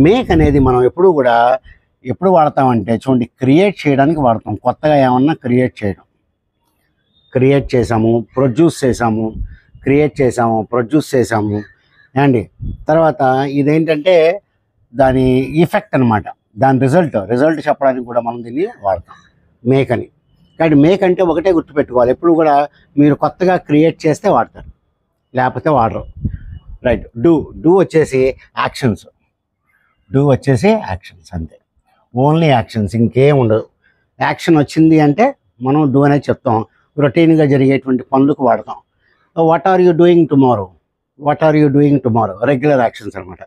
Make అనేది మనం ఎప్పుడు వాడతామంటే చూడండి, క్రియేట్ చేయడానికి వాడతాం. కొత్తగా ఏమన్నా క్రియేట్ చేసాము, ప్రొడ్యూస్ చేసాము అండి. తర్వాత ఇదేంటంటే దాని ఎఫెక్ట్ అనమాట, దాని రిజల్ట్ చెప్పడానికి కూడా మనం దీన్ని వాడతాం మేక్ అని. కాబట్టి మేక్ అంటే ఒకటే గుర్తుపెట్టుకోవాలి, ఎప్పుడు కూడా మీరు కొత్తగా క్రియేట్ చేస్తే వాడతారు, లేకపోతే వాడరు. రైట్. డూ వచ్చేసి యాక్షన్స్, అంతే, ఓన్లీ యాక్షన్స్, ఇంకేం ఉండదు. యాక్షన్ వచ్చింది అంటే మనం డూ అనేది చెప్తాం. రొటీన్గా జరిగేటువంటి పనులకు వాడతాం. What are you doing tomorrow, regular actions అనమాట.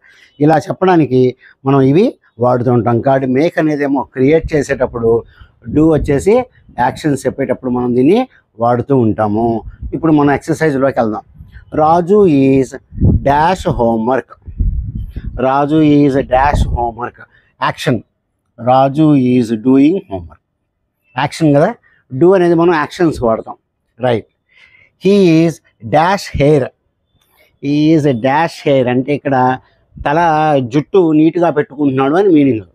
ఇలా చెప్పడానికి మనం ఇవి వాడుతూ ఉంటాం. కాబట్టి మేక్ అనేది ఏమో క్రియేట్ చేసేటప్పుడు, డూ వచ్చేసి యాక్షన్స్ చెప్పేటప్పుడు మనం దీన్ని వాడుతూ ఉంటాము. ఇప్పుడు మనం ఎక్సర్సైజ్లోకి వెళ్దాం. Raju is dash homework. Action, Raju is doing homework, action కదా. డూ అనేది మనం యాక్షన్స్ వాడతాం. Right. He is dash hair అంటే ఇక్కడ జుట్టు నీట్గా పెట్టుకుంటున్నాడు అని మీనింగ్.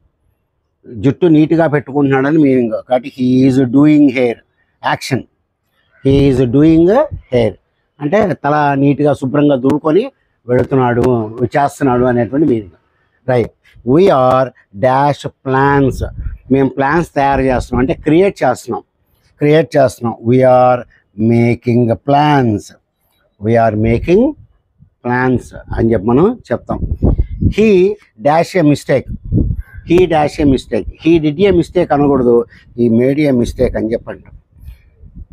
కాబట్టి he is doing hair, action. He is doing hair అంటే తల నీట్గా శుభ్రంగా దువ్వుకొని చేస్తున్నాడు అనేటువంటి meaning. Right. We are dash plans. మేము ప్లాన్స్ తయారు చేస్తున్నాం అంటే క్రియేట్ చేస్తున్నాం. వీఆర్ మేకింగ్ ప్లాన్స్ అని చెప్పి మనం చెప్తాం. He dash A mistake. He did a mistake అనకూడదు, హీ మేడ్ ఏ మిస్టేక్ అని చెప్పంటాం.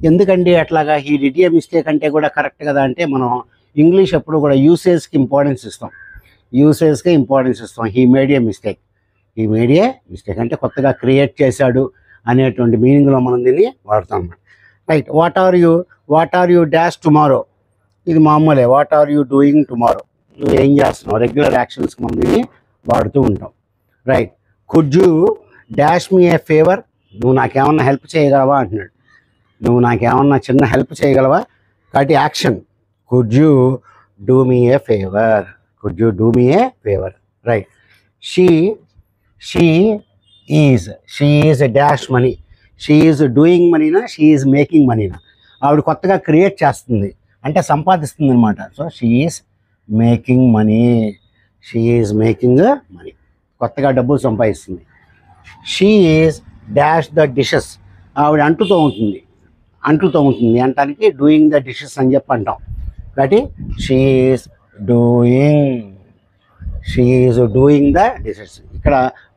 ఎందుకండి అట్లాగా? హీ డిడ్ ఏ మిస్టేక్ అంటే కూడా కరెక్ట్ కదా. అంటే మనం ఇంగ్లీష్ ఎప్పుడు కూడా యూసేజ్కి ఇంపార్టెన్స్ ఇస్తాం. హీ మేడ్ ఏ మిస్టేక్ అంటే కొత్తగా క్రియేట్ చేశాడు అనేటువంటి మీనింగ్లో మనం దీన్ని వాడతాం అన్నమాట. Right. What are you dash tomorrow, ఇది మామూలే. What are you doing tomorrow, నువ్వు ఏం చేస్తున్నావు, రెగ్యులర్ యాక్షన్స్కి మనం దీన్ని వాడుతూ ఉంటాం. Right. Could you dash me a favour, నువ్వు నాకేమన్నా హెల్ప్ చేయగలవా అంటున్నాడు. నువ్వు నాకేమన్నా చిన్న హెల్ప్ చేయగలవా, కాబట్టి action. Could you do me a favour, right. She is dash money. She is doing మనీనా, షీ ఈజ్ మేకింగ్ మనీనా? ఆవిడ కొత్తగా క్రియేట్ చేస్తుంది అంటే సంపాదిస్తుంది అనమాట. So she is making money, కొత్తగా డబ్బులు సంపాదిస్తుంది. She is dash the dishes, ఆవిడ అంటుతో ఉంటుంది అంటానికి డూయింగ్ ద డిషెస్ అని చెప్పి అంటాం. కాబట్టి she is doing the dishes, ఇక్కడ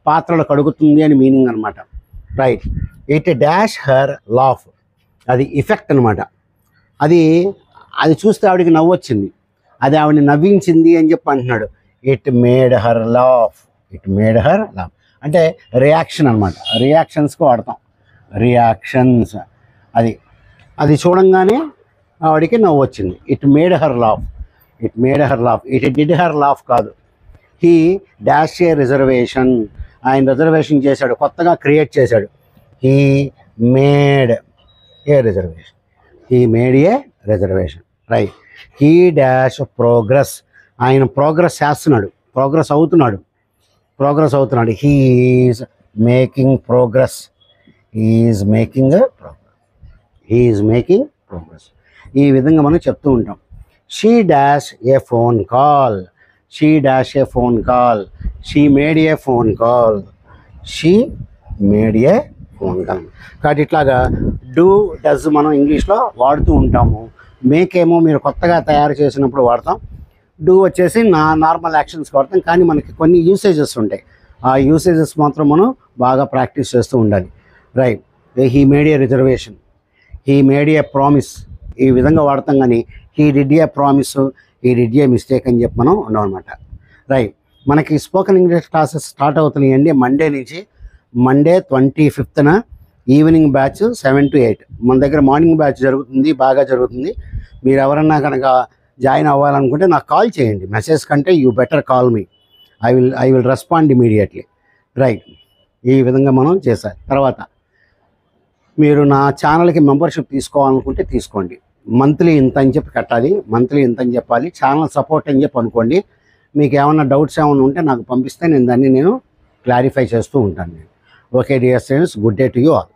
పాత్రలు కడుగుతుంది అని మీనింగ్ అనమాట. Right. It dash her laugh, అది ఇఫెక్ట్ అనమాట. అది చూస్తే ఆవిడకి నవ్వు వచ్చింది, అది ఆవిడని నవ్వించింది అని చెప్పి అంటున్నాడు. ఇట్ మేడ్ హర్ లాఫ్ అంటే రియాక్షన్ అనమాట. రియాక్షన్స్కి వాడతాం. అది చూడంగానే ఆవిడకి నవ్వు వచ్చింది. It made her laugh. It did her laugh కాదు. హీ డాష్ ఏ రిజర్వేషన్, ఆయన రిజర్వేషన్ చేశాడు, కొత్తగా క్రియేట్ చేశాడు. He made a reservation. Right. He dash progress, ఆయన ప్రోగ్రెస్ అవుతున్నాడు. He is making progress. ఈ విధంగా మనం చెప్తూ ఉంటాం. She dash A phone call. She made A phone call. కాబట్టి ఇట్లాగా డస్ మనం ఇంగ్లీష్లో వాడుతూ ఉంటాము. మేక్ ఏమో మీరు కొత్తగా తయారు చేసినప్పుడు వాడతాం. డూ వచ్చేసి నార్మల్ యాక్షన్స్ వాడతాం. కానీ మనకి కొన్ని యూసేజెస్ ఉంటాయి, ఆ యూసేజెస్ మాత్రం మనం బాగా ప్రాక్టీస్ చేస్తూ ఉండాలి. Right. He made a reservation, he made a promise, ఈ విధంగా వాడతాం. కానీ he did a promise, he did a mistake అని చెప్పి మనం ఉన్నాం అనమాట. రైట్. మనకి స్పోకెన్ ఇంగ్లీష్ క్లాసెస్ స్టార్ట్ అవుతున్నాయండి మండే నుంచి. Monday 25th evening batch 7 to 8. మన దగ్గర మార్నింగ్ బ్యాచ్ బాగా జరుగుతుంది. మీరు ఎవరన్నా కనుక జాయిన్ అవ్వాలనుకుంటే నాకు కాల్ చేయండి. మెసేజ్ కంటే you better call me, I will respond immediately. Right. ఈ విధంగా మనం చేశారు. తర్వాత మీరు నా ఛానల్కి మెంబర్షిప్ తీసుకోవాలనుకుంటే తీసుకోండి. మంత్లీ ఇంత అని చెప్పి కట్టాలి, మంత్లీ ఇంత అని చెప్పాలి. ఛానల్ సపోర్ట్ అని చెప్పి అనుకోండి. మీకు ఏమైనా డౌట్స్ ఏమైనా ఉంటే నాకు పంపిస్తే నేను దాన్ని క్లారిఫై చేస్తూ ఉంటాను నేను. Okay dear students, good day to you all.